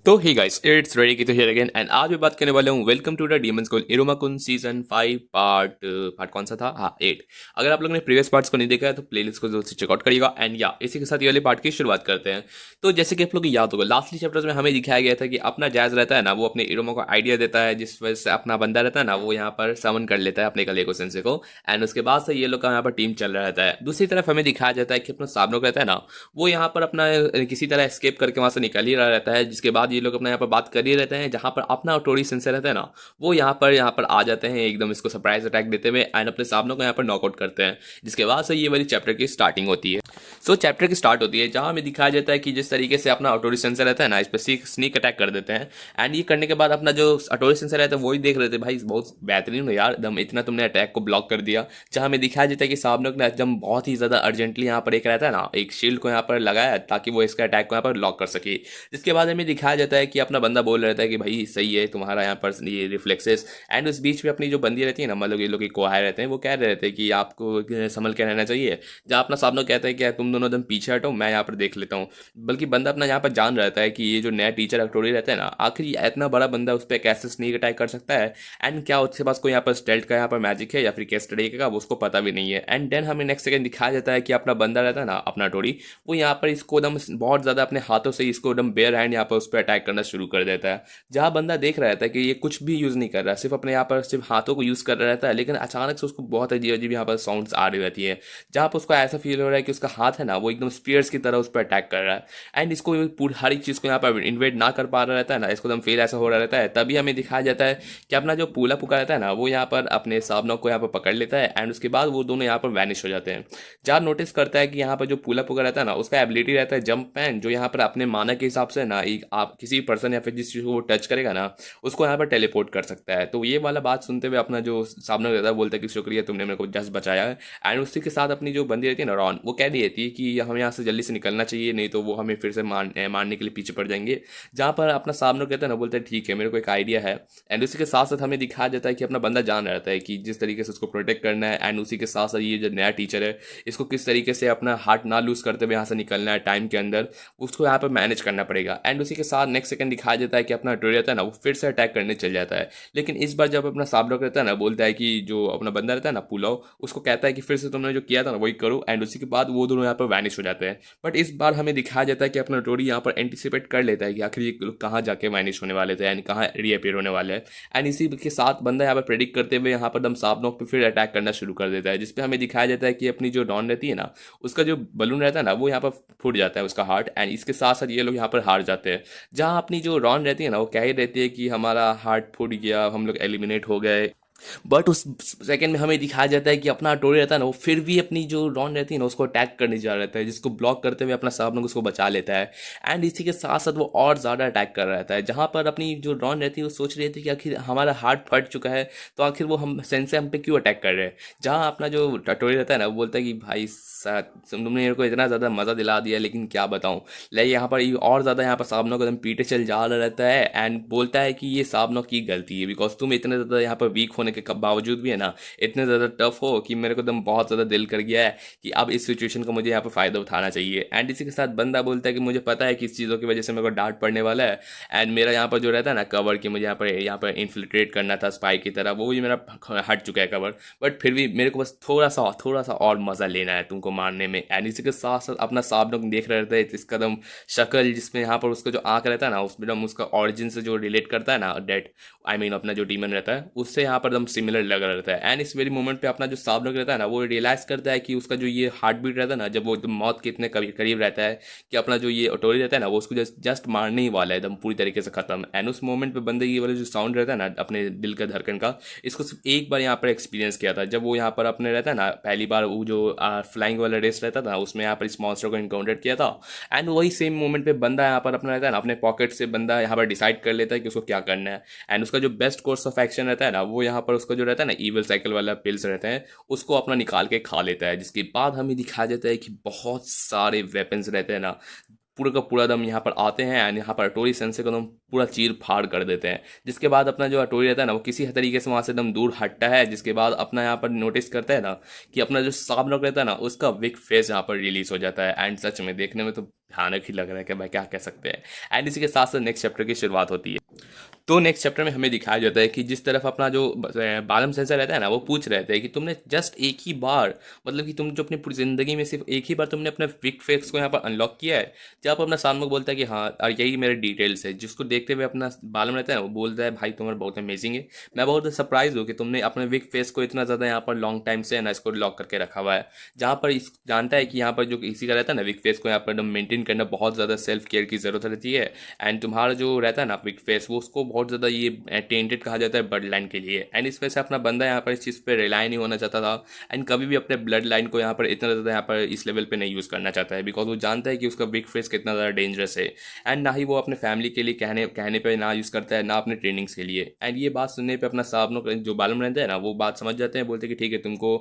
तो hey guys it's ready की तो हियर अगेन एंड आज मैं बात करने वाला हूँ welcome to the demon school इरोमाकुन सीजन 5 पार्ट कौन सा था। हाँ 8। अगर आप लोगों ने प्रीवियस पार्ट्स को नहीं देखा है तो प्लेलिस्ट को जरूर से चेकआउट करिएगा। एंड या इसी के साथ ये वाले पार्ट की शुरुआत करते हैं। तो जैसे कि आप लोग को याद होगा लास्टली चैप्टर्स में हमें दिखाया गया था कि अपना जैज रहता है ना, वो अपने इरोमा को आइडिया देता है जिस वजह से अपना बंदा रहता है ना वो यहाँ पर समन कर लेता है अपने कलेको सेंसे को। एंड उसके बाद से ये लोग का यहाँ पर टीम चल रहा रहता है। दूसरी तरफ हमें दिखाया जाता है कि अपना साबनोक रहता है ना, वो यहाँ पर अपना किसी तरह एस्केप करके वहां से निकल ही रहा रहता है। जिसके बाद ये लोग अपना यहाँ पर बात कर ही रहते हैं जहां पर अपना टोरी सेंसर रहता है ना, वो यहाँ पर आ जाते हैं एकदम इसको सरप्राइज अटैक देते हुए एंड अपने सामनों को यहाँ पर नॉकआउट करते हैं। जिसके बाद से ये वाली चैप्टर की स्टार्टिंग होती है। चैप्टर की स्टार्ट होती है जहां हमें दिखाया जाता है कि जिस तरीके से अपना ऑटोरी सेंसर रहता है ना, इस पर स्नीक अटैक कर देते हैं। एंड ये करने के बाद अपना जो ऑटोरी सेंसर रहता है वही देख रहे थे, भाई बहुत बेहतरीन हो यार, एकदम इतना तुमने अटैक को ब्लॉक कर दिया। जहां हमें दिखाया जाता है कि साबनक ने एकदम बहुत ही ज्यादा अर्जेंटली यहाँ पर एक रहता है ना, एक शील्ड को यहाँ पर लगाया ताकि वो इसका अटैक को यहाँ पर लॉक कर सके। जिसके बाद हमें दिखाया जाता है कि अपना बंदा बोल रहता है कि भाई सही है तुम्हारा यहाँ पर ये रिफ्लेक्सेस। एंड उस बीच में अपनी जो बंदी रहती है ना, मतलब ये लोग एक कोहाय रहते हैं, वो कह रहे थे कि आपको संभल के रहना चाहिए। जहाँ अपना सामने कहता है कि यार तुम दोनों एकदम पीछे हटो, मैं यहाँ पर देख लेता हूँ। बल्कि बंदा अपना यहाँ पर जान रहता है कि ये जो नया टीचर अक्टोरी रहता है ना, आखिर ये इतना बड़ा बंदा उस पर कैसे स्नीक अटैक कर सकता है। एंड क्या उसके पास कोई यहाँ पर स्टेल्थ का यहाँ पर मैजिक है या फिर किस तरीके का, वो उसको पता भी नहीं है। एंड देन हमें नेक्स्ट सेकंड दिखाया जाता है कि अपना बंदा रहता है ना, अपना टोरी, वो यहाँ पर इसको एकदम बहुत ज़्यादा अपने हाथों से इसको एकदम बेयर हैंड यहाँ पर उस पर अटैक करना शुरू कर देता है। जहाँ बंदा देख रहा था कि ये कुछ भी यूज़ नहीं कर रहा है, सिर्फ अपने यहाँ पर सिर्फ हाथों को यूज़ कर रहा रहता है, लेकिन अचानक से उसको बहुत अजीब अजीब यहाँ पर साउंड्स आ रही रहती है। जहाँ पर उसको ऐसा फील हो रहा है कि उसका हाथ है ना वो एकदम स्पीयर्स की तरह उस पर अटैक कर रहा है। एंड इसको पूरी हर एक चीज़ को यहाँ पर इन्वेड ना कर पा रहा रहता है ना, इसको एकदम फेल ऐसा हो रहा रहता है। तभी हमें दिखाया जाता है कि अपना जो पूला पुका रहता है ना, वो यहाँ पर अपने साबनों को यहाँ पर पकड़ लेता है। एंड उसके बाद वो दोनों यहाँ पर वैनिश हो जाते हैं। जहाँ नोटिस करता है कि यहाँ पर जो पूला पुका रहता है ना, उसका एबिलिटी रहता है जंप पैन, जो यहाँ पर अपने माना के हिसाब से ना एक आप किसी पर्सन या फिर जिस चीज़ को वो टच करेगा ना, उसको यहाँ पर टेलीपोर्ट कर सकता है। तो ये वाला बात सुनते हुए अपना जो सामने रहता है बोलता है कि शुक्रिया तुमने मेरे को जस्ट बचाया है। एंड उसी के साथ अपनी जो बंदी रहती है ना रॉन, वो कह रही रहती है कि हमें यहाँ से जल्दी से निकलना चाहिए, नहीं तो वो हमें फिर से मारने के लिए पीछे पड़ जाएंगे। जहाँ पर अपना सामने कहता है ना, बोलता है ठीक है मेरे को एक आइडिया है। एंड उसी के साथ साथ हमें दिखाया जाता है कि अपना बंदा जान रहता है कि जिस तरीके से उसको प्रोटेक्ट करना है। एंड उसी के साथ साथ ये जो नया टीचर है, इसको किस तरीके से अपना हार्ट ना लूज करते हुए यहाँ से निकलना है टाइम के अंदर, उसको यहाँ पर मैनेज करना पड़ेगा। एंड उसी के साथ नेक्स्ट सेकंड दिखाया जाता है कि अपना टोरी रहता है ना, वो फिर से अटैक करने चल जाता है। लेकिन इस बार जब अपना साबरक रहता है ना, बोलता है कि जो अपना बंदा रहता है ना पुलाव, उसको कहता है कि फिर से तुमने जो किया था ना वही करो। एंड उसी के बाद वो दोनों यहाँ पर वैनिश हो जाते हैं। बट इस बार हमें दिखाया जाता है कि अपना टोरी यहाँ पर एंटिसिपेट कर लेता है कि आखिर ये लोग कहाँ जाके वैनिश होने वाले थे एंड कहाँ रीअपियर होने वाले हैं। एंड इसी के साथ बंदा यहाँ पर प्रेडिक्ट करते हुए यहाँ पर दम साबनोक पे फिर अटैक करना शुरू कर देता है। जिसपे हमें दिखाया जाता है कि अपनी जो डॉन रहती है ना, उसका जो बलून रहता है ना, वो यहाँ पर फूट जाता है उसका हार्ट। एंड इसके साथ साथ ये लोग यहाँ पर हार जाते हैं। जहाँ अपनी जो रॉन रहती है ना, वो कह ही रहती है कि हमारा हार्ट फूट गया, हम लोग एलिमिनेट हो गए। बट उस सेकंड में हमें दिखाया जाता है कि अपना टोरी रहता है ना, वो फिर भी अपनी जो रॉन रहती है ना उसको अटैक करने जा रहता है, जिसको ब्लॉक करते हुए अपना सामने उसको बचा लेता है। एंड इसी के साथ साथ वो और ज़्यादा अटैक कर रहा रहता है। जहाँ पर अपनी जो रॉन रहती है वो सोच रही थी कि आखिर हमारा हार्ट फट चुका है, तो आखिर वो हम सेंसे हम पे क्यों अटैक कर रहे हैं। जहाँ अपना जो टोरी रहता है ना, वो बोलता है कि भाई तुमने मेरे को इतना ज़्यादा मज़ा दिला दिया, लेकिन क्या बताऊँ। लाइक यहाँ पर और ज़्यादा यहाँ पर साबनों को एकदम पीटे चल जा रहा रहता है। एंड बोलता है कि ये साबनों की गलती है, बिकॉज तुम इतने ज़्यादा यहाँ पर वीक होने के बावजूद भी है ना, इतने ज़्यादा टफ हो कि मेरे को एकदम बहुत ज़्यादा दिल कर गया है कि अब इस सिचुएशन का मुझे यहाँ पर फ़ायदा उठाना चाहिए। एंड इसी के साथ बंदा बोलता है कि मुझे पता है कि इस चीज़ों की वजह से मेरे को डांट पड़ने वाला है। एंड मेरा यहाँ पर जो रहता है ना कवर कि मुझे यहाँ पर इन्फिल्ट्रेट करना था स्पाई की तरह, वो भी मेरा हट चुका है कवर। बट फिर भी मेरे को बस थोड़ा सा और मज़ा लेना है तुमको मारने में। एंड इसी के साथ साथ अपना सांप लोग देख रहे थे इसका दम शक्ल, जिसमें यहाँ पर उसका जो आँख रहता है ना, उसमें दम उसका ऑरिजिन से जो रिलेट करता है ना डेट, आई मीन अपना जो डीमन रहता है उससे यहाँ पर एकदम सिमिलर लग रहा रहता है। एंड इस वेरी मोमेंट पे अपना जो सांप लोग रहता है ना, वो रियलाइज करता है कि उसका जो ये हार्ट बीट रहता है ना, जब वो एकदम मौत के इतने करीब रहता है कि अपना जो ये ऑटोरी रहता है ना, वो उसको जस्ट मारने ही वाला है एकदम पूरी तरीके से खत्म। एंड उस मोमेंट पे बंदे ये वाला जो साउंड रहता है ना अपने दिल का धड़कन का, इसको सिर्फ एक बार यहाँ पर एक्सपीरियंस किया था, जब वो यहाँ पर अपने रहता है ना पहली बार वो जो फ्लाइंग वाला रेस रहता था उसमें यहाँ पर इस मॉन्स्टर को इनकाउंटर किया था। एंड वही सेम मोमेंट पे बंदा यहाँ पर अपना रहता है ना, अपने पॉकेट से बंदा यहाँ पर डिसाइड कर लेता है कि उसको क्या करना है। एंड उसका जो बेस्ट कोर्स ऑफ एक्शन रहता है ना, वो यहाँ पर उसका जो रहता है ना ईवल साइकिल वाला पिल्स रहते हैं, उसको अपना निकाल के खा लेता है। जिसके बाद हमें दिखाया जाता है कि बहुत सारे वेपन्स रहते हैं ना, पूरा का पूरा दम यहाँ पर आते हैं। एंड यहाँ पर टोरी सेंसे को दम पूरा चीर फाड़ कर देते हैं। जिसके बाद अपना जो हटोरी रहता है ना वो किसी तरीके से वहाँ से एकदम दूर हटता है, जिसके बाद अपना यहाँ पर नोटिस करता है ना कि अपना जो सांप रहता है ना उसका विक फेस यहाँ पर रिलीज हो जाता है। एंड सच में देखने में तो भयानक ही लग रहा है कि भाई क्या कह सकते हैं। एंड इसी के साथ साथ नेक्स्ट चैप्टर की शुरुआत होती है। तो नेक्स्ट चैप्टर में हमें दिखाया जाता है कि जिस तरफ अपना जो बालम सेंसर रहता है ना वो पूछ रहे थे कि तुमने जस्ट एक ही बार, मतलब कि तुम जो अपनी पूरी ज़िंदगी में सिर्फ एक ही बार तुमने अपने विक फेस को यहाँ पर अनलॉक किया है। जब अपना सामने बोलता है कि हाँ और यही मेरे डिटेल्स है, जिसको देखते हुए अपना बालम रहता है वो बोलता है भाई तुम्हारा बहुत अमेजिंग है, मैं बहुत सरप्राइज हूँ कि तुमने अपने विक फेस को इतना ज़्यादा यहाँ पर लॉन्ग टाइम से है ना इसको लॉक करके रखा हुआ है। जहाँ पर इस जानता है कि यहाँ पर जो इसी का रहता है ना विक फेस को यहाँ पर मेंटेन करना बहुत ज़्यादा सेल्फ केयर की ज़रूरत रहती है। एंड तुम्हारा जो रहता है ना विक फेस वो उसको बहुत ज़्यादा ये टेंटेड कहा जाता है ब्लड लाइन के लिए। एंड इस वजह से अपना बंदा यहाँ पर इस चीज़ पे रिलाई नहीं होना चाहता था। एंड कभी भी अपने ब्लड लाइन को यहाँ पर इतना ज़्यादा यहाँ पर इस लेवल पे नहीं यूज़ करना चाहता है, बिकॉज वो जानता है कि उसका विक फेस कितना ज़्यादा डेंजरस है। एंड ना ही वो अपने फैमिली के लिए कहने कहने पर ना यूज़ करता है, ना अपने ट्रेनिंग्स के लिए। एंड ये बात सुनने पर अपना साहब जो बालम रहते हैं ना वो बात समझ जाते हैं, बोलते हैं कि ठीक है तुमको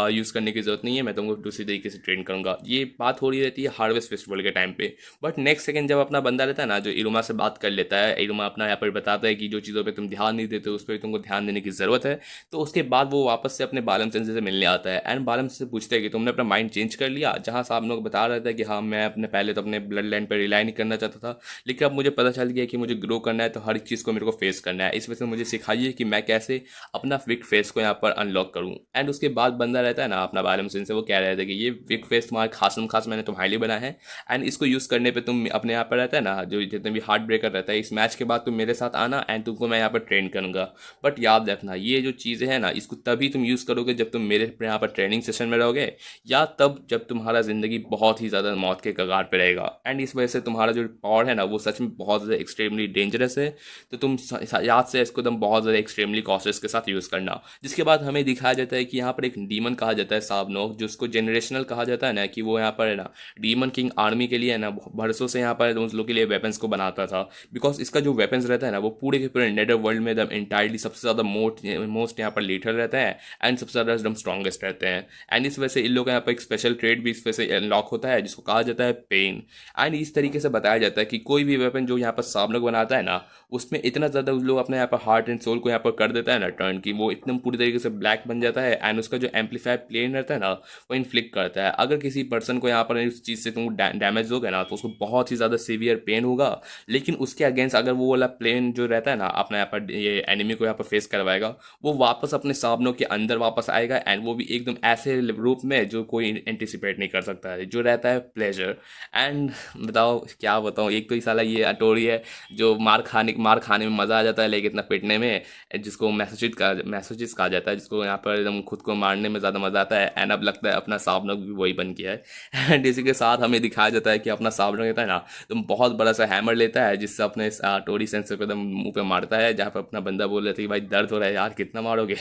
यूज़ करने की ज़रूरत नहीं है, मैं तुमको दूसरी तरीके से ट्रेन करूँगा। ये बात हो रही रहती है हार्वेस्ट फेस्टिवल के टाइम पे। बट नेक्स्ट सेकंड जब अपना बंदा रहता है ना जो इरुमा से बात कर लेता है, इरुमा अपना यहाँ पर बताता है कि जो चीज़ों पे तुम ध्यान नहीं देते उस पर तुमको ध्यान देने की ज़रूरत है। तो उसके बाद वो वापस से अपने बालम सेंसे से मिलने आता है। एंड बालम से पूछते हैं कि तुमने अपना माइंड चेंज कर लिया, जहाँ साहब लोग बता रहे थे कि हाँ मैं अपने पहले तो अपने ब्लड लाइन पर रिलाई नहीं करना चाहता था, लेकिन अब मुझे पता चल गया कि मुझे ग्रो करना है तो हर एक चीज़ को मेरे को फेस करना है। इस वजह से मुझे सिखाइए कि मैं कैसे अपना विक फेस को यहाँ पर अनलॉक करूँ। एंड उसके बाद बंदा रहता है ना अपना बालम सेंसे, वो कह रहे थे कि ये विक फेस तुम्हारा खास मैंने तुम्हारे लिए बना है। एंड इसको यूज़ करने पे तुम अपने यहाँ पर रहता है ना जो जितने भी हार्ट ब्रेकर रहता है, इस मैच के बाद तुम मेरे साथ आना एंड तुमको मैं यहाँ पर ट्रेन करूँगा। बट याद रखना ये जो चीज़ें हैं ना इसको तभी तुम यूज़ करोगे जब तुम मेरे यहाँ पर ट्रेनिंग सेशन में रहोगे, या तब जब तुम्हारा ज़िंदगी बहुत ही ज़्यादा मौत के कगार पर रहेगा। एंड इस वजह से तुम्हारा जो पावर है ना वो सच में बहुत ज़्यादा एक्सट्रीमली डेंजरस है। तो तुम याद से इसको एकदम बहुत ज़्यादा एक्सट्रीमली कॉशियस के साथ यूज़ करना। जिसके बाद हमें दिखाया जाता है कि यहाँ पर एक डीमन कहा जाता है साबनोक, जिसको जनरेशनल कहा जाता है ना, कि वो यहाँ पर है ना डीमन किंग आर्मी के लिए है ना बरसों से यहाँ पर उन लोगों के लिए वेपन्स को बनाता था। बिकॉज इसका जो वेपन्स रहता है ना वो पूरे के पूरे नेदर वर्ल्ड में एकदम इंटायरली सबसे ज़्यादा मोस्ट यहाँ पर लीथल रहता है एंड सबसे ज़्यादा एकदम स्ट्रॉन्गेस्ट रहते हैं। एंड इस वजह से इन लोगों का यहाँ पर एक स्पेशल ट्रेड भी इस वजह से अनलॉक होता है जिसको कहा जाता है पेन। एंड इस तरीके से बताया जाता है कि कोई भी वेपन जो यहाँ पर साबनक बनाता है ना उसमें इतना ज़्यादा उन लोग अपने यहाँ पर हार्ट एंड सोल को यहाँ पर कर देता है ना टर्न की वो एकदम पूरी तरीके से ब्लैक बन जाता है। एंड उसका जो एम्पलीफायर प्लेन रहता है ना वो इन्फ्लिक्ट करता है। अगर किसी पर्सन को यहाँ पर इस चीज़ से तुम डैमेज होगा ना तो उसको बहुत ही ज़्यादा सीवियर पेन होगा, लेकिन उसके अगेंस्ट अगर वो वाला प्लेन जो रहता है ना अपना यहाँ पर ये एनिमी को यहाँ पर फेस करवाएगा, वो वापस अपने सामनों के अंदर वापस आएगा। एंड वो भी एकदम ऐसे रूप में जो कोई एंटिसिपेट नहीं कर सकता है, जो रहता है प्लेजर। एंड बताओ क्या बताऊँ, एक तो इस साला ये अटोरी है जो मार खाने में मज़ा आ जाता है लेकिन इतना पिटने में, जिसको मैसेजिस कहा जाता है, जिसको यहाँ पर एकदम खुद को मारने में ज़्यादा मज़ा आता है। एंड अब लगता है अपना साबनक भी वही बन गया है। एंड इसी के साथ हमें दिखाया जाता है कि अपना साबनक रहता है ना तो बहुत बड़ा सा हैमर लेता है जिससे अपने टोरी सेंसर को एकदम मुंह पे मारता है, जहाँ पर अपना बंदा बोल रहा था कि भाई दर्द हो रहा है यार कितना मारोगे।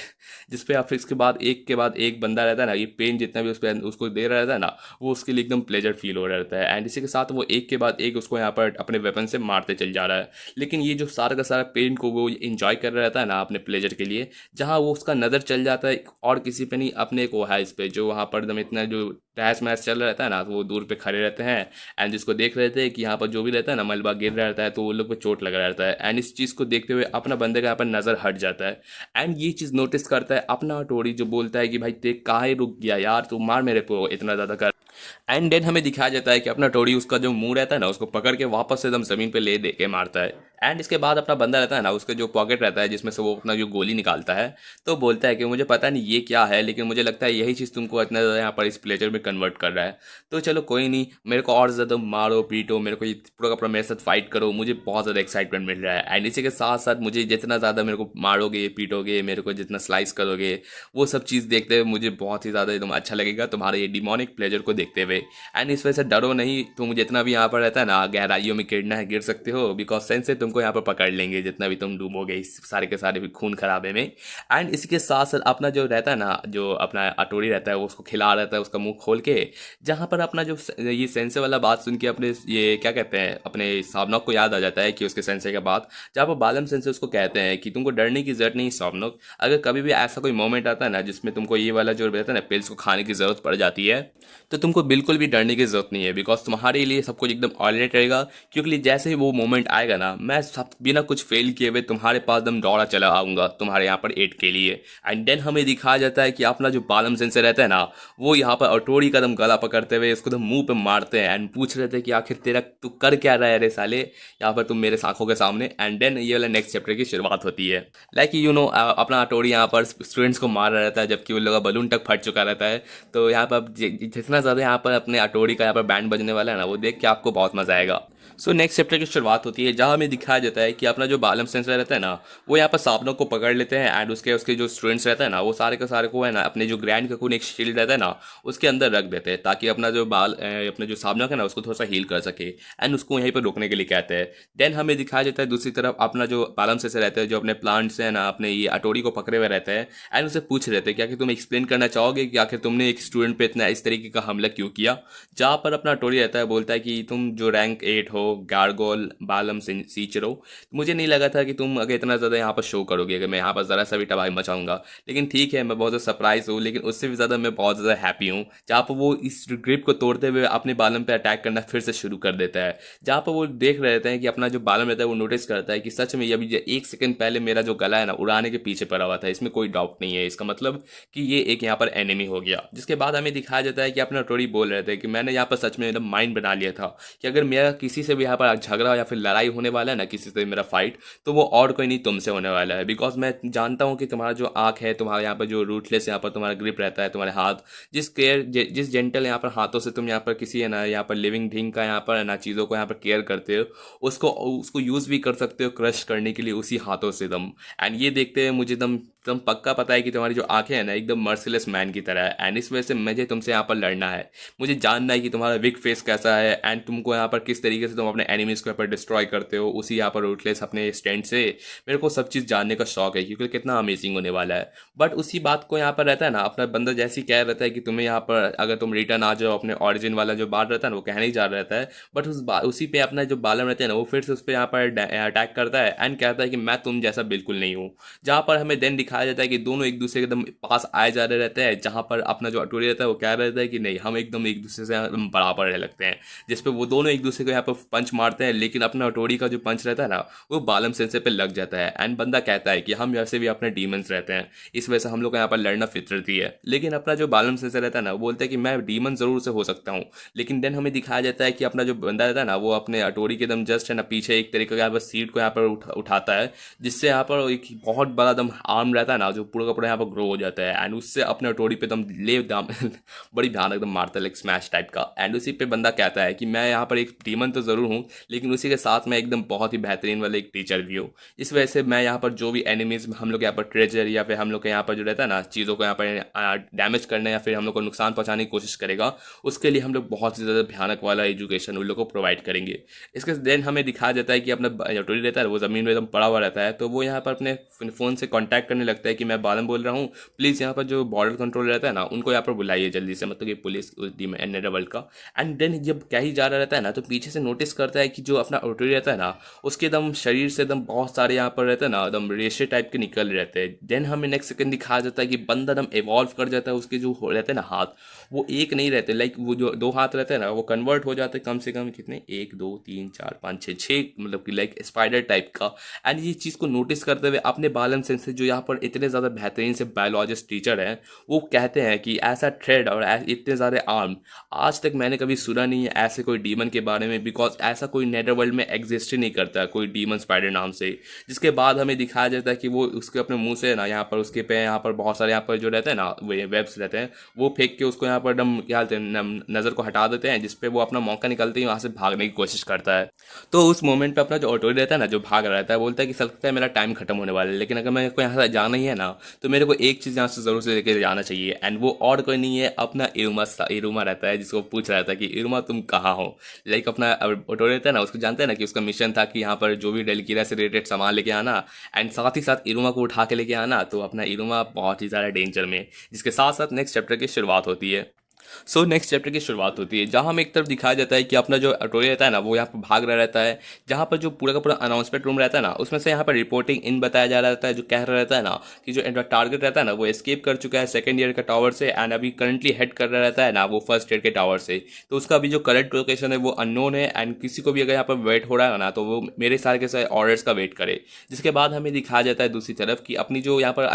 जिस पे आप फिर इसके बाद एक बंदा रहता है ना, ये पेन जितना भी उस पर उसको दे रहा रहता है ना वो उसके लिए एकदम प्लेजर फील हो रहा रहता है। एंड इसी के साथ वो एक के बाद एक उसको यहाँ पर अपने वेपन से मारते चल जा रहा है। लेकिन ये जो सारा का सारा पेन को वो इंजॉय कर रहा रहता है ना अपने प्लेजर के लिए, जहाँ वो उसका नज़र चल जाता है और किसी पे नहीं अपने को है इस पे जो वहाँ पर एकदम इतना जो टैस मैच चल रहा रहता है ना तो वो दूर पे खड़े रहते हैं। एंड जिसको देख रहे थे कि यहाँ पर जो भी रहता है ना मलबा गिर रहा रहता है तो वो लोग पे चोट लगा रहता है। एंड इस चीज़ को देखते हुए अपना बंदे का यहाँ पर नज़र हट जाता है। एंड ये चीज़ नोटिस करता है अपना टोरी, जो बोलता है कि भाई ते काहे रुक गया यार, तू मार मेरे को इतना ज़्यादा कर। एंड देन हमें दिखाया जाता है कि अपना टोरी उसका जो मुंह रहता है ना उसको पकड़ के वापस से एकदम ज़मीन पे ले दे के मारता है। एंड इसके बाद अपना बंदा रहता है ना उसका जो पॉकेट रहता है जिसमें से वो अपना जो गोली निकालता है, तो बोलता है कि मुझे पता नहीं ये क्या है लेकिन मुझे लगता है यही चीज़ तुमको इतना ज़्यादा यहाँ पर इस प्लेजर में कन्वर्ट कर रहा है। तो चलो कोई नहीं, मेरे को और ज़्यादा मारो पीटो, मेरे को ये पूरा का पूरा मेरे साथ फाइट करो, मुझे बहुत ज़्यादा एक्साइटमेंट मिल रहा है। एंड इसी के साथ साथ मुझे जितना ज़्यादा मेरे को मारोगे पीटोगे, मेरे को जितना स्लाइस करोगे, वो सब चीज़ देखते हुए मुझे बहुत ही ज़्यादा एकदम अच्छा लगेगा तुम्हारे ये डिमोनिक प्लेजर को देखते हुए। एंड इस वजह से डरो नहीं, तुम जितना भी यहाँ पर रहता है ना गहराइयों में गिरना है गिर सकते हो, बिकॉज सेंस तुमको यहाँ पर पकड़ लेंगे जितना भी तुम डूबोगे इस सारे के सारे भी खून खराबे में। एंड इसके साथ साथ अपना जो रहता है ना जो अपना अटोरी रहता है वो उसको खिला रहता है उसका मुंह खोल के, जहाँ पर अपना जो ये सेंसे वाला बात सुन के अपने ये क्या कहते हैं अपने साबनक को याद आ जाता है कि उसके सेंसे का बात, जहाँ पर बालम सेंसे उसको कहते हैं कि तुमको डरने की जरूरत नहीं साबनक, अगर कभी भी ऐसा कोई मोमेंट आता है ना जिसमें तुमको ये वाला जो रहता है ना पिल्स को खाने की जरूरत पड़ जाती है, तो तुमको बिल्कुल भी डरने की जरूरत नहीं है, बिकॉज तुम्हारे लिए सब कुछ एकदम ऑलराइट रहेगा। क्योंकि जैसे ही वो मोमेंट आएगा ना मैं मैं सब बिना कुछ फेल किए हुए तुम्हारे पास दम दौड़ा चला आऊँगा तुम्हारे यहाँ पर एड के लिए। एंड देन हमें दिखाया जाता है कि अपना जो बालम सेंसर रहता है ना, वो यहाँ पर अटोरी का दम गला पकड़ते हुए इसको दम मुंह पे मारते हैं एंड पूछ रहे थे कि आखिर तेरा तू कर क्या रहा है रे साले, यहाँ पर तुम मेरे आंखों के सामने। एंड देन ये वाला नेक्स्ट चैप्टर की शुरुआत होती है। लाइक अपना अटोरी यहाँ पर स्टूडेंट्स को मार रहा रहता है, जबकि उन लोगों का बलून तक फट चुका रहता है। तो यहाँ पर जितना ज़्यादा यहाँ पर अपने अटोरी का यहाँ पर बैंड बजने वाला है ना, वो देख के आपको बहुत मजा आएगा। सो नेक्स्ट चैप्टर की शुरुआत होती है, जहाँ हमें दिखाया जाता है कि अपना जो बालम सेंसर रहता है ना, वो यहाँ पर सांपों को पकड़ लेते हैं एंड उसके जो स्टूडेंट्स रहते हैं ना, वो सारे के सारे को है ना अपने जो ग्रैंड ककून एक शील्ड रहता है ना, उसके अंदर रख देते हैं, ताकि अपना जो अपने जो सांप है ना, उसको थोड़ा सा हील कर सके। एंड उसको यहीं पर रोकने के लिए कहते हैं। देन हमें दिखाया जाता है दूसरी तरफ अपना जो बालम सेंसर रहता है, जो अपने प्लांट्स है ना, अपने ये अटोरी को पकड़े हुए रहते हैं एंड उसे पूछ रहे थे कि आखिर तुम एक्सप्लेन करना चाहोगे कि आखिर तुमने एक स्टूडेंट पे इतना इस तरीके का हमला क्यों किया। जहाँ पर अपना अटोरी रहता है, बोलता है कि तुम जो रैंक 8 हो, गार्गोल बालम सीचरो, मुझे नहीं लगा था कि तुम अगर इतना ज़्यादा यहाँ पर शो करोगे, अगर मैं यहाँ पर ज़रा सा भी तबाही मचाऊंगा। लेकिन ठीक है, मैं बहुत ज़्यादा सरप्राइज हूँ, लेकिन उससे भी ज़्यादा मैं बहुत ज़्यादा हैप्पी हूँ जहाँ पर वो इस ग्रिप को तोड़ते हुए अपने बालम पे अटैक करना फिर से शुरू कर देता है। जहाँ पर वो देख रहे हैं कि अपना जो बालम रहता है, वो नोटिस करता है कि सच में अभी 1 सेकंड पहले मेरा जो गला है ना, उड़ाने के पीछे पड़ा हुआ था, इसमें कोई डाउट नहीं है। इसका मतलब कि ये एक यहाँ पर एनिमी हो गया। जिसके बाद हमें दिखाया जाता है कि अपना टोरी बोल रहे थे कि मैंने यहाँ पर सच में एकदम माइंड बना लिया था कि अगर मेरा किसी से भी यहाँ पर झगड़ा या फिर लड़ाई होने वाला है ना, किसी से मेरा फाइट, तो वो और कोई नहीं तुमसे होने वाला है। बिकॉज मैं जानता हूँ कि तुम्हारा जो आँख है, तुम्हारा यहाँ पर जो रूटलेस यहाँ पर तुम्हारा ग्रिप रहता है, तुम्हारे हाथ जिस जेंटल यहाँ पर हाथों से तुम यहाँ पर किसी है ना यहाँ पर लिविंग थिंग का यहाँ पर है ना चीज़ों को यहाँ पर केयर करते हो, उसको उसको यूज़ भी कर सकते हो क्रश करने के लिए उसी हाथों से दम। एंड ये देखते हुए मुझे दम एकदम पक्का पता है कि तुम्हारी जो आंखें हैं ना, एकदम मर्सिलेस मैन की तरह है। एंड इस वजह से मुझे तुमसे यहाँ पर लड़ना है। मुझे जानना है कि तुम्हारा वीक फेस कैसा है एंड तुमको यहाँ पर किस तरीके से तुम अपने एनिमीज को यहाँ पर डिस्ट्रॉय करते हो उसी यहाँ पर रूटलेस अपने स्टैंड से। मेरे को सब चीज़ जानने का शौक है, क्योंकि कितना अमेजिंग होने वाला है। बट उसी बात को यहाँ पर रहता है ना, अपना बंदा जैसे ही कह रहता है कि तुम्हें यहाँ पर अगर तुम रिटर्न आ जाओ, अपने ऑरिजिन वाला जो बात रहता है ना, वो कहने ही जा रहता है। बट उसी पे अपना जो बालम रहते हैं ना, वो फिर से उस पर यहाँ पर अटैक करता है एंड कहता है कि मैं तुम जैसा बिल्कुल नहीं हूँ। जहाँ पर हमें देन दिखाया जाता है कि दोनों एक दूसरे के एकदम पास आए जा रहे रहते हैं, जहाँ पर अपना जो अटोरी रहता है वो कह रहता है कि नहीं, हम एकदम एक दूसरे से बराबर रह लगते हैं। जिसपे वो दोनों एक दूसरे को यहाँ पर पंच मारते हैं, लेकिन अपना अटोरी का जो पंच रहता है ना, वो बालम सेंसर पे लग जाता है। एंड बंदा कहता है कि हम वैसे भी अपने डीमंस रहते हैं, इस वजह से हम लोग को यहाँ पर लड़ना फितरती है। लेकिन अपना जो बालम सेंसर रहता है ना, वो बोलता है कि मैं डीमन जरूर से हो सकता हूँ। लेकिन देन हमें दिखाया जाता है कि अपना जो बंदा रहता है ना, वो अपने अटोरी के दम जस्ट है ना पीछे एक तरीके का यहाँ पर सीट को यहाँ पर उठाता है, जिससे यहाँ पर एक बहुत बड़ा दम आर्म रहता है ना, जो पूरा का पूरा यहाँ पर ग्रो हो जाता है। एंड उससे अपने अटोरी पे दम ले दाम बड़ी ध्यान एकदम मारता है, लाइक स्मैश टाइप का। एंड उसी पे बंदा कहता है कि मैं यहाँ पर एक डीमन तो ज़रूर हूँ, लेकिन उसी के साथ मैं एकदम बहुत ही बेहतरीन वाले एक टीचर भी हूँ। इस वजह से मैं यहाँ पर जो भी एनिमीज हम लोग यहाँ पर ट्रेजर या फिर हम लोग के यहाँ पर जो रहता है ना, चीज़ों को यहाँ पर डैमेज करने या फिर हम लोग को नुकसान पहुँचाने की कोशिश करेगा, उसके लिए हम लोग बहुत ही ज़्यादा भयानक वाला एजुकेशन उन लोग को प्रोवाइड करेंगे। इसके देन हमें दिखाया जाता है कि अपना अटोरी रहता है वो ज़मीन में एकदम पड़ा हुआ रहता है, तो वो यहाँ पर अपने फ़ोन से कॉन्टैक्ट करने लगता है कि मैं बालम बोल रहा हूँ, प्लीज़ यहाँ पर जो बॉर्डर कंट्रोल रहता है ना, उनको यहाँ पर बुलाइए जल्दी से, मतलब कि पुलिस वर्ल्ड का। एंड देन जब क्या ही जा रहा रहता है ना, तो पीछे से नोटिस करता है कि जो अपना अटोरी रहता है ना, उसके एकदम शरीर से एकदम बहुत सारे यहाँ पर रहते हैं ना, एकदम रेशे टाइप के निकल रहते हैं। देन हमें नेक्स्ट सेकंड दिखाया जाता है कि बंदा एकदम इवॉल्व कर जाता है, उसके जो रहते हैं ना हाथ, वो एक नहीं रहते, लाइक वो जो 2 हाथ रहते हैं ना, वो कन्वर्ट हो जाते हैं कम से कम कितने 1 2 3 4 5 6 6, मतलब कि लाइक स्पाइडर टाइप का। एंड ये चीज़ को नोटिस करते हुए अपने बालम सेंसर जो यहाँ पर इतने ज़्यादा बेहतरीन से बायोलॉजिस्ट टीचर हैं, वो कहते हैं कि ऐसा थ्रेड और इतने ज़्यादा आर्म आज तक मैंने कभी सुना नहीं है ऐसे कोई डीमन के बारे में, बिकॉज ऐसा कोई नेदरवर्ल्ड में एग्जिस्ट ही नहीं करता कोई डीमन स्पाइडर नाम से। जिसके बाद हमें दिखाया जाता है कि वो उसके अपने मुंह से ना यहाँ पर उसके पे यहाँ पर बहुत सारे यहाँ पर जो रहते हैं ना वेब्स रहते हैं, वो फेंक के उसको यहाँ पर एकदम क्या बोलते हैं नज़र को हटा देते हैं, जिसपे वो अपना मौका निकलते ही वहाँ से भागने की कोशिश करता है। तो उस मोमेंट पे अपना जो ऑटो रहता है ना, जो भाग रहता है, बोलता है कि लगता है मेरा टाइम खत्म होने वाला है, लेकिन अगर मेरे को यहाँ से जाना ही है ना, तो मेरे को एक चीज़ यहाँ से ज़रूर से लेकर जाना चाहिए। एंड वो और कोई नहीं है, अपना इरुमा रहता है, जिसको पूछ रहा था कि इरुमा तुम कहाँ हो। लाइक अपना ऑटो रहता है ना, उसको जानते हैं ना कि उसका मिशन था कि यहाँ पर जो भी डेलकीरा से रिलेटेड सामान लेके आना एंड साथ ही साथ इरुमा को उठा के लेके आना। तो अपना इरुमा बहुत ही ज़्यादा डेंजर में, जिसके साथ साथ नेक्स्ट चैप्टर की शुरुआत होती है। सो नेक्स्ट चैप्टर की शुरुआत होती है, जहाँ हमें एक तरफ दिखाया जाता है कि अपना जो अटोरी रहता है ना वो यहाँ पर भाग रहा रहता है, जहाँ पर जो पूरा का पूरा अनाउंसमेंट रूम रहता है ना उसमें से यहाँ पर रिपोर्टिंग इन बताया जा रहा रहता है, जो कह रहा रहता है ना कि जो टारगेट रहता है ना वो एस्केप कर चुका है सेकंड ईयर का टावर से, एंड अभी करंटली हेड कर रहा रहता है ना वो फर्स्ट ईयर के टावर से। तो उसका अभी जो करंट लोकेशन है वो अननोन है, एंड किसी को भी अगर यहाँ पर वेट हो रहा है ना तो वो मेरे सारे के सारे ऑर्डर्स का वेट करे। जिसके बाद हमें दिखाया जाता है दूसरी तरफ कि अपनी जो यहाँ पर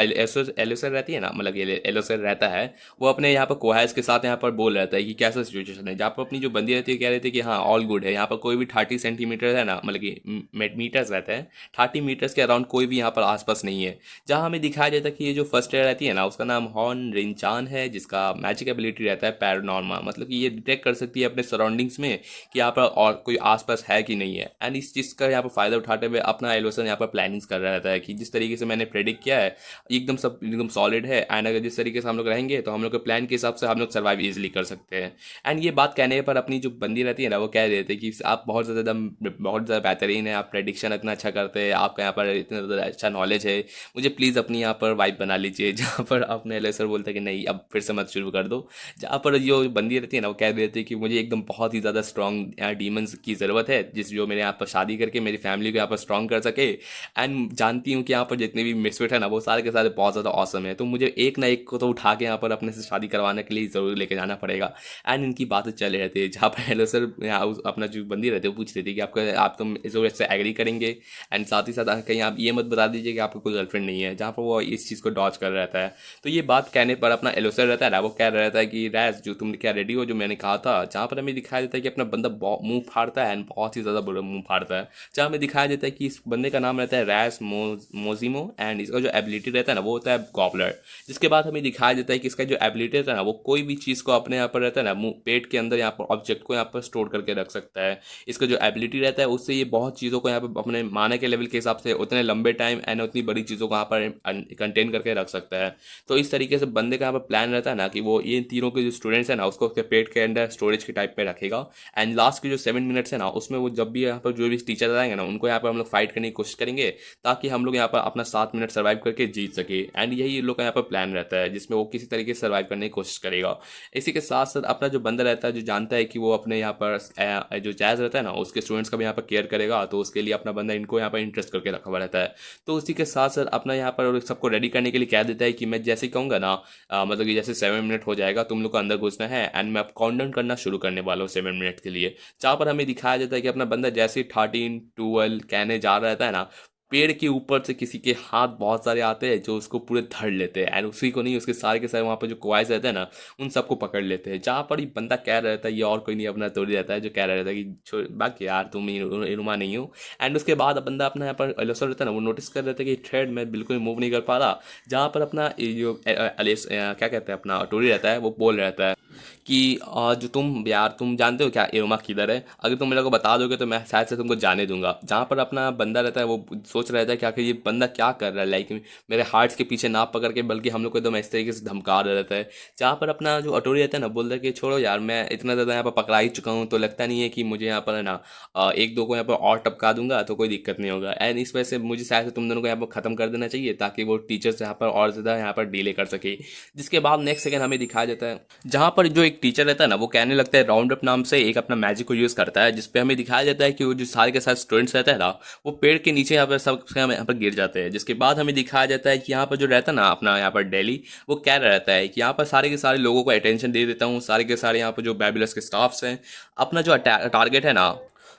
एलोसर रहती है ना, मतलब एलोसर रहता है, वो अपने यहाँ पर कोहाइस के साथ यहाँ पर बोल रहता है कि कैसा सिचुएशन है, जहाँ पर अपनी जो बंदी रहती है कह रही थी कि हाँ ऑल गुड है, यहाँ पर कोई भी 30 सेंटीमीटर है ना, मतलब कि मीटर्स रहते हैं, 30 मीटर्स के अराउंड कोई भी यहाँ पर आसपास नहीं है। जहाँ हमें दिखाया जाता है कि ये जो फर्स्ट ईयर रहती है ना उसका नाम हॉर्न रिंचान है, जिसका मैजिक एबिलिटी रहता है पैरानॉर्मा, मतलब कि ये डिटेक्ट कर सकती है अपने सराउंडिंग्स में कि यहाँ पर और कोई आसपास है कि नहीं है, एंड इस चीज़ का यहाँ पर फायदा उठाते हुए अपना एलोसन यहाँ पर प्लानिंग्स कर रहा रहता है कि जिस तरीके से मैंने प्रेडिक्ट किया है एकदम सब एकदम सॉलिड है, एंड अगर जिस तरीके से हम लोग रहेंगे तो हम लोग के प्लान के हिसाब से हम लोग सर्वाइव इजीली कर सकते हैं। एंड ये बात कहने पर अपनी जो बंदी रहती है ना वो कह देते हैं कि आप बहुत ज़्यादा बेहतरीन है, आप प्रेडिक्शन इतना अच्छा करते हैं, आपका यहाँ पर इतना ज़्यादा अच्छा नॉलेज है, मुझे प्लीज़ अपनी यहाँ पर वाइफ बना लीजिए। जहाँ पर अपने एलेसर बोलते हैं कि नहीं अब फिर से मत शुरू कर दो। जहाँ पर जो बंदी रहती है ना वो कह देती है कि मुझे एकदम बहुत ही ज़्यादा स्ट्रॉन्ग डीमंस की ज़रूरत है, जिस जो मेरे यहाँ पर शादी करके मेरी फैमिली को यहाँ पर स्ट्रॉन्ग कर सके, एंड जानती हूँ कि यहाँ पर जितने भी मिसफिट है ना वो सारे के सारे बहुत ज़्यादा औसम है, तो मुझे एक ना एक को तो उठा के यहाँ पर अपने से शादी करवाने के लिए ज़रूर लेके जाना पड़ेगा। एंड इनकी बातें चल रहती है, जहाँ पर हेलो सर अपना जो बंदी रहती है वो पूछ रही थी कि आप तुम इससे एग्री करेंगे, एंड साथ ही साथ कहीं आप ये मत बता दीजिए कि आपको कोई गर्लफ्रेंड नहीं है, जहाँ पर वो इस चीज़ को डॉज कर रहता है। तो ये बात कहने पर अपना एलोसर रहता है ना वो कह रहा रहता है कि रैस जो तुम क्या रेडी हो जो मैंने कहा था, जहाँ पर हमें दिखाया जाता है कि अपना बंदा मुंह फाड़ता है, एंड बहुत ही ज़्यादा बुरा मुंह फाड़ता है। जहाँ हमें दिखाया जाता है कि इस बंदे का नाम रहता है रैस मोजिमो, एंड इसका जो एबिलिटी रहता है ना वो होता है गॉबलर। जिसके बाद हमें दिखाया जाता है कि इसका जो एबिलिटी रहता है ना वो कोई भी चीज़ को अपने यहाँ पर रहता है ना मुंह पेट के अंदर यहाँ पर ऑब्जेक्ट को यहाँ पर स्टोर करके रख सकता है। इसका जो एबिलिटी रहता है उससे ये बहुत चीज़ों को यहाँ पर अपने माने के लेवल के हिसाब से उतने लंबे टाइम एंड उतनी बड़ी चीज़ों को यहाँ पर कंटेन करके रख सकता है। तो इस तरीके से बंदे का यहाँ पर प्लान रहता है ना कि वो ये तीनों के जो स्टूडेंट्स हैं ना उसको उसके पेट के अंदर स्टोरेज के टाइप में रखेगा, एंड लास्ट के जो 7 मिनट्स है ना उसमें वो जब भी यहाँ पर जो भी टीचर आएंगे ना उनको यहाँ पर हम लोग फाइट करने की कोशिश करेंगे, ताकि हम लोग यहाँ पर अपना 7 मिनट सर्वाइव करके जीत सके। एंड यही लोग का यहाँ पर प्लान रहता है जिसमें वो किसी तरीके से सर्वाइव करने की कोशिश करेगा। इसी के साथ साथ अपना जो बंदा रहता है जो जानता है कि वो अपने यहाँ पर जो जैज रहता है ना उसके स्टूडेंट्स का भी यहाँ पर केयर करेगा, तो उसके लिए अपना बंदा इनको यहाँ पर इंटरेस्ट करके रखा हुआ रहता है। तो उसी के साथ साथ अपना यहाँ पर सबको रेडी करने के लिए कह देता है कि मैं जैसे ही कहूँगा ना मतलब कि जैसे 7 मिनट हो जाएगा तुम लोग को अंदर घुसना है, एंड मैं अब काउंटडाउन करना शुरू करने वाला हूँ 7 मिनट के लिए। जहाँ पर हमें दिखाया जाता है कि अपना बंदा जैसे 13 12 कहने जा रहा रहता है ना, पेड़ के ऊपर से किसी के हाथ बहुत सारे आते हैं जो उसको पूरे धर लेते हैं, एंड उसी को नहीं उसके सारे के सारे वहाँ पर जो क्वाइस रहते हैं ना उन सबको पकड़ लेते हैं। जहाँ पर ये बंदा कह रहा रहता है, ये और कोई नहीं अपना तोड़ी रहता है, जो कह रहा रहता है कि बाकी यार तुम इनुमा नहीं हो। एंड उसके बाद बंदा अपना यहाँ पर एलोसर रहता है ना वो नोटिस कर रहता है कि थ्रेड मैं बिल्कुल मूव नहीं कर पा रहा। जहाँ पर अपना ये जो क्या कहते हैं अपना टोरी रहता है वो बोल रहता है कि जो तुम जानते हो क्या इरोमा किधर है, अगर तुम मेरे को बता दोगे तो मैं शायद से तुमको जाने दूंगा। जहाँ पर अपना बंदा रहता है वो सोच रहा था कि आखिर ये बंदा क्या कर रहा है, लाइक मेरे हार्ट्स के पीछे ना पकड़ के बल्कि हम लोग को एकदम इस तरीके से धमका रहा रहता है। जहाँ पर अपना जो अटोरी रहता है ना बोल रहा है कि छोड़ो यार मैं इतना ज़्यादा यहाँ पर पकड़ा ही चुका हूँ, तो लगता नहीं है कि मुझे यहाँ पर है ना एक दो को यहाँ पर और टपका दूंगा तो कोई दिक्कत नहीं होगा, एंड इस वजह से मुझे शायद से तुम दोनों को यहाँ पर ख़त्म कर देना चाहिए ताकि वो टीचर्स यहाँ पर और ज़्यादा यहाँ पर डीले कर सके। जिसके बाद नेक्स्ट सेकंड हमें दिखाया जाता है जहाँ पर जो एक टीचर रहता है ना वो कहने लगता है राउंड अप नाम से एक अपना मैजिक को यूज़ करता है, जिसपे हमें दिखाया जाता है कि वो जो सारे के सारे स्टूडेंट्स रहते हैं ना वो पेड़ के नीचे यहाँ पर सब यहाँ पर गिर जाते हैं। जिसके बाद हमें दिखाया जाता है कि यहाँ पर जो रहता है ना अपना यहाँ पर डेली वो कह रहा रहता है कि यहाँ पर सारे के सारे लोगों को अटेंशन दे देता हूँ, सारे के सारे यहाँ पर जो बैबुलस के स्टाफ्स हैं अपना जो टारगेट है ना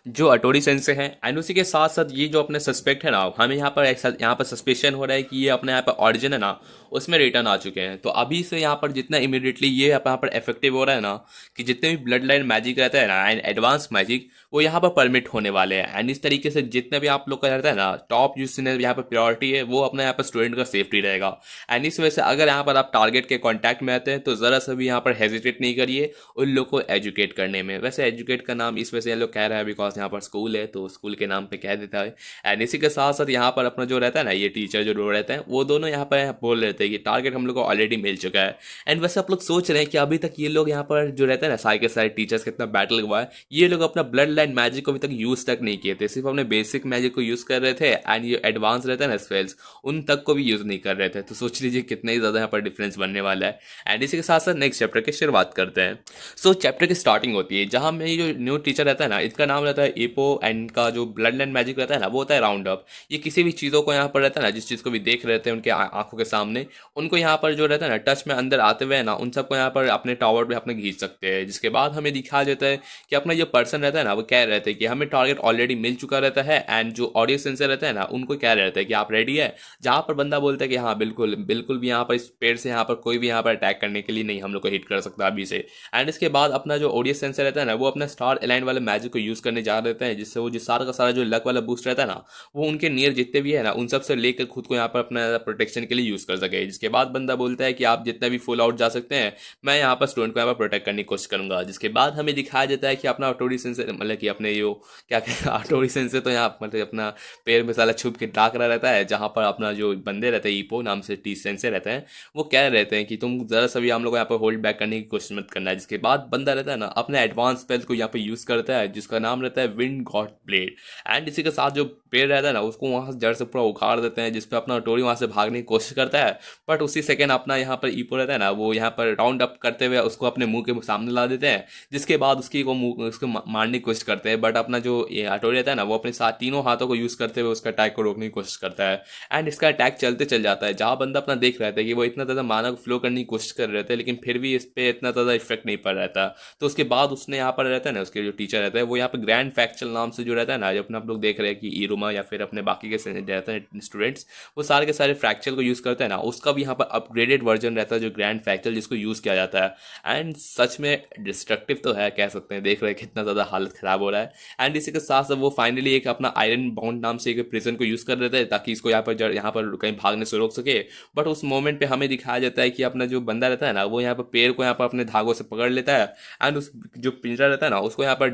जो अटोरी सेंस से है, एंड उसी के साथ साथ ये जो अपने सस्पेक्ट है ना हमें यहाँ पर सस्पेशन हो रहा है कि ये अपने यहाँ पर ऑरिजिन है ना उसमें रिटर्न आ चुके हैं। तो अभी से यहाँ पर जितना इमीडिएटली ये यहाँ पर इफेक्टिव हो रहा है ना कि जितने भी ब्लड लाइन मैजिक रहता है ना एंड एडवांस मैजिक वो यहाँ पर परमिट होने वाले हैं, एंड इस तरीके से जितने भी आप लोग का रहता है ना टॉप जिसने यहाँ पर प्रायोरिटी है वो अपना यहाँ पर स्टूडेंट का सेफ्टी रहेगा। एंड इस वजह से अगर यहाँ पर आप टारगेट के कॉन्टैक्ट में आते हैं तो ज़रा सा भी यहाँ पर हेजिटेट नहीं करिए उन लोग को एजुकेट करने में। वैसे एजुकेट का नाम इस वजह से ये लोग कह रहा है बिकॉज बिकॉज यहाँ पर स्कूल है तो स्कूल के नाम पे कह देता है। एंड इसी के साथ साथ यहाँ पर अपना जो रहता है ना, ये टीचर जो रो रहते हैं वो दोनों यहाँ पर बोल रहे थे कि टारगेट हम लोग को ऑलरेडी मिल चुका है। एंड वैसे आप लोग सोच रहे हैं कि अभी तक ये लोग यहाँ पर जो रहते हैं ना साइड के साइड टीचर्स कितना बैटल हुआ है, ये लोग अपना ब्लड लाइन मैजिक को अभी तक यूज तक नहीं किए थे, सिर्फ अपने बेसिक मैजिक को यूज कर रहे थे। एंड ये एडवांस रहता है ना स्पेल्स, उन तक को भी यूज नहीं कर रहे थे। तो सोच लीजिए कितना ही ज्यादा यहाँ पर डिफरेंस बनने वाला है। एंड इसी के साथ साथ नेक्स्ट चैप्टर की शुरुआत करते हैं। सो चैप्टर की स्टार्टिंग होती है जहां में जो न्यू टीचर रहता है ना, इसका नाम रहता है एपो एंड इनका जो ब्लड लाइन मैजिक रहता है ना वो होता है राउंड अप। ये किसी भी चीज़ों को यहाँ पर रहता है ना, जिस चीज़ को भी देख रहे थे उनके आंखों के सामने, उनको यहाँ पर जो रहता है ना टच में अंदर आते हुए ना, उन सबको यहाँ पर अपने टावर पे अपने खींच सकते हैं। जिसके बाद हमें दिखाया जाता है कि अपना जो पर्सन रहता है ना वो कह रहे थे कि हमें टारगेट ऑलरेडी मिल चुका रहता है। एंड जो ऑडियो सेंसर रहता है ना उनको क्या रहता है कि आप रेडी है। जहाँ पर बंदा बोलता है कि हाँ बिल्कुल बिल्कुल भी यहाँ पर इस पेड़ से यहाँ पर कोई भी यहाँ पर अटैक करने के लिए नहीं हम लोग को हिट कर सकता अभी से। एंड इसके बाद अपना जो ऑडियो सेंसर रहता है ना वो अपना स्टार अलाइन वाले मैजिक को यूज करने जा रहे हैं, जिससे वो जो सारा का सारा जो लक वाला बूस्ट रहता है ना वो उनके नियर जितने भी है ना उन सब से लेकर खुद को यहाँ पर अपना प्रोटेक्शन के लिए यूज कर सके। जिसके बाद बंदा बोलता है कि आप जितना भी फुल आउट जा सकते हैं, मैं यहाँ पर स्टूडेंट को यहाँ पर प्रोटेक्ट करने की कोशिश करूंगा। जिसके बाद हमें दिखाया जाता है कि अपना ऑटोडी सेंसर मतलब कि अपने जो क्या कहते हैं ऑटोडी सेंसर तो यहाँ मतलब अपना पैर में साला छुप के टाक रहा रहता है, जहाँ पर अपना जो बंदे रहते हैं ईपो नाम से टी सेंसर रहते हैं वो कह रहते हैं कि तुम जरा सा भी हम लोग को यहाँ पर होल्ड बैक करने की कोशिश मत करना है। जिसके बाद बंदा रहता है ना अपने एडवांस स्पेल को यहाँ पर यूज करता है जिसका नाम रहता है विंड गॉड ब्लेड। एंड इसी के साथ जो पेड़ रहता है ना उसको वहां से जड़ से पूरा उखाड़ देते हैं, जिसपे अपना टोरी वहां से भागने की कोशिश करता है। बट उसी सेकंड अपना यहाँ पर ईपो रहता है ना वो यहाँ पर राउंड अप करते हुए उसको अपने मुंह के सामने ला देते हैं। जिसके बाद उसकी वो उसको मारने की कोशिश करते हैं। बट अपना जो हटोरी रहता है ना वो अपने साथ तीनों हाथों को यूज करते हुए उसका अटैक को रोकने की कोशिश करता है। एंड इसका अटैक चलते चल जाता है, जहाँ बंदा अपना देख रहा था कि वो इतना ज़्यादा माना को फ्लो करने की कोशिश कर रहे थे लेकिन फिर भी इस पर इतना ज़्यादा इफेक्ट नहीं पड़ रहा था। तो उसके बाद उसने यहाँ पर रहता है ना उसके जो टीचर रहता है वो यहाँ पर ग्रैंड फैक्चुअल नाम से जो रहता है ना, जो अपना आप लोग देख रहे हैं कि इरुमा या फिर अपने बाकी के रहते हैं स्टूडेंट्स, वो सारे के सारे फ्रैक्चर को यूज़ करते हैं ना, उसका भी यहाँ पर अपग्रेडेड वर्जन रहता है जो ग्रैंड फैक्चुअल जिसको यूज़ किया जाता है। एंड सच में डिस्ट्रक्टिव तो है, कह सकते हैं, देख रहे हैं कितना ज़्यादा हालत ख़राब हो रहा है। एंड इसी के साथ साथ वो फाइनली एक अपना आयरन बाउंड नाम से एक प्रिजन को यूज़ कर रहे थे ताकि इसको यहाँ पर कहीं भागने से रोक सके। बट उस मोमेंट पे हमें दिखाया जाता है कि अपना जो बंदा रहता है ना वो यहाँ पर पेड़ को यहाँ पर अपने धागों से पकड़ लेता है। एंड उस जो पिंजरा रहता है ना उसको यहाँ पर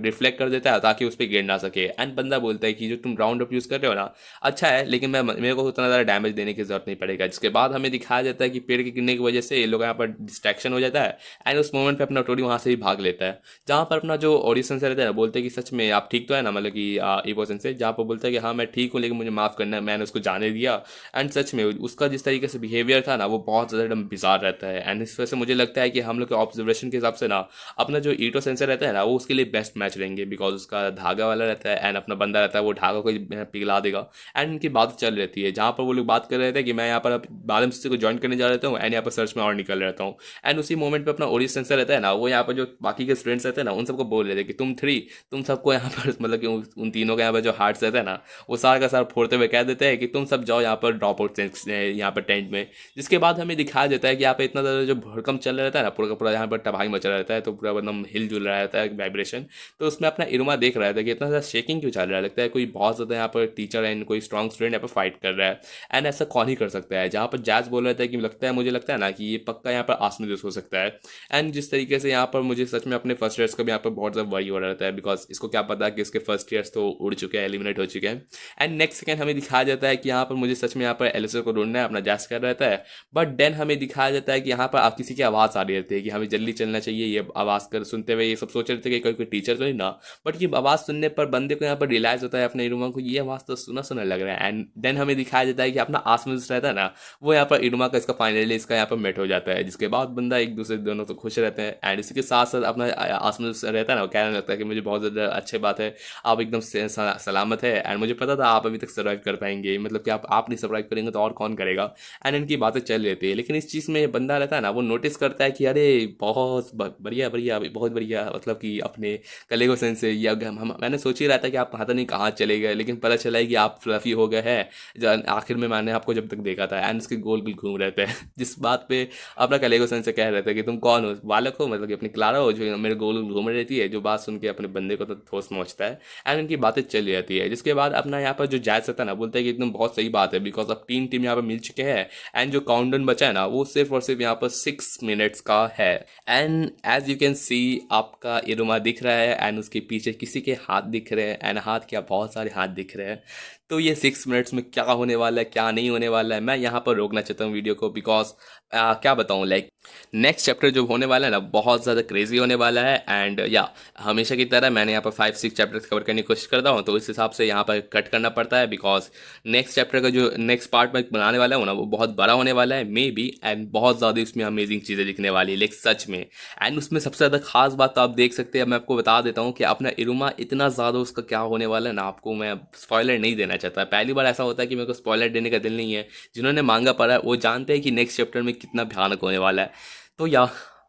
रिफ्लेक्ट कर देता है ताकि उस पर गिर ना सके। एंड बंदा बोलता है कि जो तुम राउंड अप यूज़ कर रहे हो ना अच्छा है, लेकिन मेरे को उतना ज़्यादा डैमेज देने की जरूरत नहीं पड़ेगा। जिसके बाद हमें दिखाया जाता है कि पेड़ के गिरने की वजह से ये लोग यहाँ पर डिस्ट्रैक्शन हो जाता है। एंड उस मोमेंट पे अपना टोरी वहाँ से ही भाग लेता है, जहाँ पर अपना जो ऑडिशन से रहता है ना बोलते हैं कि सच में आप ठीक तो है ना, मतलब कि इवोशन से, जहाँ पर बोलता है कि हाँ मैं ठीक हूँ लेकिन मुझे माफ़ करना है, मैंने उसको जाने दिया। एंड सच में उसका जिस तरीके से बिहेवियर था ना वो बहुत ज़्यादा एकदम बिजार रहता है। एंड इस वजह से मुझे लगता है कि हम लोग के ऑब्जर्वेशन के हिसाब से ना अपना जो ईटो सेंसर रहता है ना वो उसके लिए बेस्ट मैच रहेंगे, बिकॉज उसका धागा वाला रहता है एंड अपना बंदा रहता है वो धागा को पिघला देगा। एंड इनकी बात चल रहती है जहाँ पर वो लोग बात कर रहे थे कि मैं यहाँ पर बाद में को ज्वाइन करने जा रहता हूँ एंड यहाँ पर सर्च में और निकल रहता हूँ। एंड उसी मोमेंट पे अपना ओरिजिन सेंसर रहता है ना वो यहाँ पर जो बाकी के स्टूडेंट्स रहते हैं ना उन सबको बोल रहे थे कि तुम सबको यहाँ पर मतलब कि उन तीनों के यहाँ पर जो हार्ट्स रहते हैं ना वो सारा का सारा फोड़ते हुए कह देते हैं कि तुम सब जाओ यहाँ पर ड्रॉप आउट यहाँ पर टेंट में। जिसके बाद हमें दिखाया जाता है कि यहाँ पे इतना ज़्यादा जो भड़कम चल रहा रहता है ना पूरा का पूरा यहाँ पर तबाही मचा रहता है, तो पूरा एकदम हिल जुल रहा रहता है वाइब्रेशन। तो उसमें अपना इरुमा देख रहा था कि इतना ज़्यादा शेकिंग क्यों चल रहा है, लगता है कोई बहुत ज़्यादा यहाँ पर टीचर एंड कोई स्ट्रॉन्ग स्टूडेंट यहाँ पर फाइट कर रहा है। एंड ऐसा कौन ही कर सकता है, जहाँ पर जैज बोल रहा था कि मुझे लगता है ना कि ये पक्का यहाँ पर आसमदोस हो सकता है। एंड जिस तरीके से यहाँ पर मुझे सच में अपने फर्स्ट ईयर्स का भी यहाँ पर बहुत ज़्यादा वरी हो रहा रहता है, बिकॉज इसको क्या पता कि इसके फर्स्ट ईयर्स तो उड़ चुके हैं, एलिमिनेट हो चुके हैं। एंड नेक्स्ट सेकंड हमें दिखाया जाता है कि यहाँ पर मुझे सच में यहाँ पर एलिसर को ढूंढना है, अपना जैज कर रहता है। बट देन हमें दिखाया जाता है कि यहाँ पर आप किसी की आवाज़ आ रही रहती है कि हमें जल्दी चलना चाहिए। ये आवाज़ कर सुनते हुए ये सब सोच रहे थे कि कोई टीचर तो नहीं ना, बट ये आवाज़ सुनने पर बंदे को यहाँ पर रियलाइज होता है अपने इरुमा को ये आवाज़ तो सुना सुना लग रहा है। एंड देन हमें दिखाया जाता है कि अपना आसमस रहता है ना वो यहाँ पर इरुमा का इसका फाइनली इसका यहाँ पर मेट हो जाता है। जिसके बाद बंदा एक दूसरे दोनों तो खुश रहते हैं। एंड इसके साथ साथ अपना आसमस रहता है ना वो कहने लगता है कि मुझे बहुत ज़्यादा अच्छी बात है, आप एकदम सलामत है एंड मुझे पता था आप अभी तक सर्वाइव कर पाएंगे, मतलब कि आप नहीं सर्वाइव करेंगे तो और कौन करेगा। एंड इनकी बातें चल रहती है, लेकिन इस चीज़ में बंदा रहता है ना वो नोटिस करता है कि अरे बहुत बढ़िया बढ़िया बहुत बढ़िया, मतलब कि अपने कलेगो सेंस से या मैंने सोच ही रहा था कि आप पता नहीं कहाँ चले गए, लेकिन पता चला है कि आप फ्लफी हो गए हैं जो आखिर में मैंने आपको जब तक देखा था। एंड उसके गोल गोल घूम रहते हैं जिस बात पे अपना कलेगो सेंस से कह रहे थे कि तुम कौन हो, बालक हो, मतलब कि अपनी क्लारा हो जो मेरे गोल घूम रहती है। जो बात सुन के अपने बंदे को तो ठोस पहुँचता है एंड इनकी बातें चल जाती है। जिसके बाद अपना यहाँ पर जो जैज रहता है ना बोलता है कि एकदम बहुत सही बात है, बिकॉज अब 3 टीम यहाँ पर मिल चुके हैं एंड जो काउंटडाउन बचा है ना वो सिर्फ और सिर्फ यहाँ पर 6 मिनट्स का है। And as you can see आपका इरुमा दिख रहा है एंड उसके पीछे किसी के हाथ दिख रहे हैं, एंड हाथ क्या, बहुत सारे हाथ दिख रहे हैं। तो ये 6 मिनट्स में क्या होने वाला है, क्या नहीं होने वाला है, मैं यहाँ पर रोकना चाहता हूँ वीडियो को, बिकॉज क्या बताऊँ, लाइक नेक्स्ट चैप्टर जो होने वाला है ना, बहुत ज़्यादा क्रेजी होने वाला है। एंड या हमेशा की तरह मैंने यहाँ पर 5-6 चैप्टर्स कवर करने की कोशिश करता हूँ, तो इस हिसाब से यहाँ पर कट करना पड़ता है, बिकॉज नेक्स्ट चैप्टर का जो नेक्स्ट पार्ट में बनाने वाला हूँ ना, वो बहुत बड़ा होने वाला है मे बी, एंड बहुत ज़्यादा इसमें अमेजिंग चीज़ें दिखने वाली है, लाइक सच में। एंड उसमें सबसे ज़्यादा खास बात तो आप देख सकते हैं, मैं आपको बता देता हूँ कि अपना इरुमा इतना ज़्यादा उसका क्या होने वाला है ना, आपको मैं स्पॉइलर नहीं देना चाहता। पहली बार ऐसा होता है कि मेरे को स्पॉइलर देने का दिल नहीं है। जिन्होंने मांगा पढ़ा है वो जानते हैं कि नेक्स्ट चैप्टर में कितना भयानक होने वाला है। तो या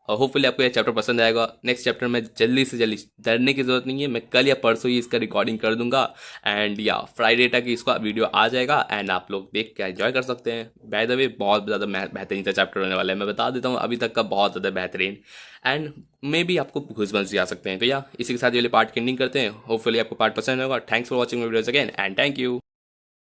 होपफुली आपको ये चैप्टर पसंद आएगा। नेक्स्ट चैप्टर में जल्दी से जल्दी, डरने की जरूरत नहीं है, मैं कल या परसों ही इसका रिकॉर्डिंग कर दूंगा, एंड या फ्राइडे तक इसका वीडियो आ जाएगा, एंड आप लोग देख के एंजॉय कर सकते हैं। बाय द वे बहुत ज़्यादा बेहतरीन सा चैप्टर होने वाला है, मैं बता देता हूँ अभी तक का बहुत ज़्यादा बेहतरीन, एंड मे बी आपको घुसबंस भी आ सकते हैं। तो या इसी के साथ ये वाले पार्ट की एंडिंग करते हैं। होपफुली आपको पार्ट पसंद होगा। Thanks for watching videos again, and thank you.